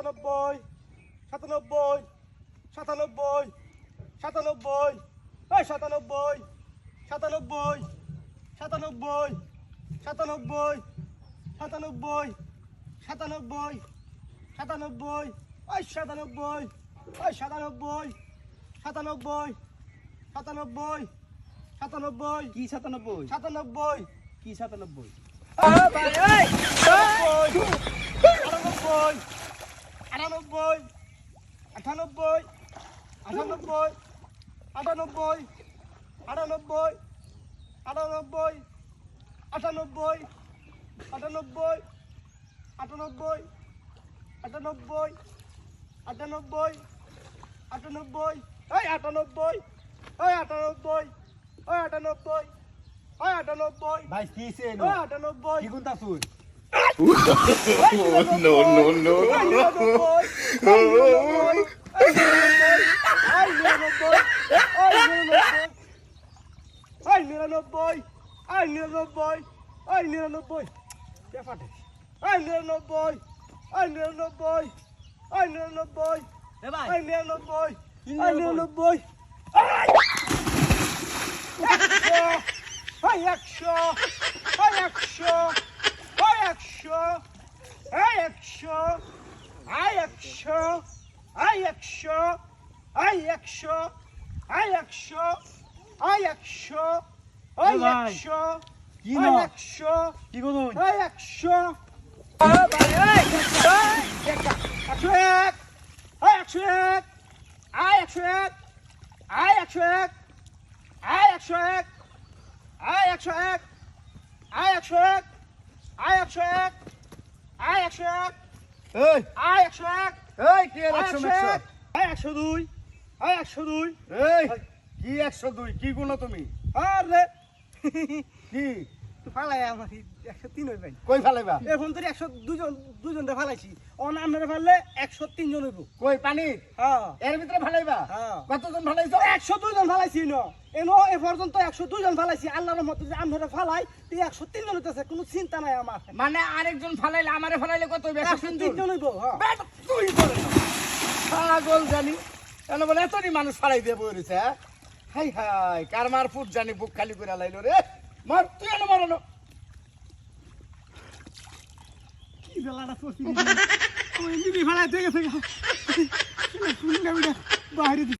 সাতানব্বই সাতানব্বই সাতানব্বই সাতানব্বই সাতানব্বই সাতানব্বই সাতানব্বই সাতানব্বই সাতানব্বই সাতানব্বই সাতানব্বই সাতানব্বই সাতানব্বই সাতানব্বই সাতানব্বই সাতানব্বই কি 97 সাতানব্বই কি 97 আটানব্বই আটানব্বই আটানব্বই আটানব্বই আটানব্বই আটানব্বই আটানব্বই আটানব্বই আটানব্বই আটানব্বই আটানব্বই আটানব্বই আটানব্বই আটানব্বই আটানব্বই আটানব্বই আটানব্বই ভাই কি ছিল আটানব্বই কি কোনটা তুই No, no, no. নিরানব্বই নিরানব্বই নিরানব্বই পেপাটে নিরানব্বই নিরানব্বই নিরানব্বই এ ভাই নিরানব্বই নিরানব্বই একশো একশো একশো একশো একশো একশো একশো একশো একশো একশো কি না একশো কি কোন একশো একশো এক একশো এক একশো এক একশো এক একশো এক একশো এক একশো এক একশো এক একশো এক একশো এক এই একশো এক এই কি 100 একশো দুই একশো দুই এই কি 102 কি গুণ তুমি আরে কি ফালাই আমার 103 হই ভাই কই ফেলাইবা এখন তো 102 দুজন ফালাইছি অন আমরা ফাললে 103 জন হইব কই পানি হ্যাঁ এর ভিতরে ফেলাইবা হ্যাঁ কতজন ফেলাইছো 102 জন ফালাইছি এনো এ পর্যন্ত 102 জন ফালাইছি আল্লাহর রহমতে যে আমরা ফালাই তো 103 জন হইতাছে কোনো চিন্তা নাই আমার মানে আরেকজন ফেলাইলে আমারে ফেলাইলে কত হবে 103 জন হইব হ্যাঁ বেটা তুই করে না পাগল জানি এনে বলে এতনি মানুষ ফালাই দিয়ে বইছে হাই হাই কার মার ফুট জানি বুক খালি করে লাইলো রে মার তুই এনে মারানো কি জ্বালাটা করছি ওই নিবি ফালাই দিয়ে গেছে বাইরে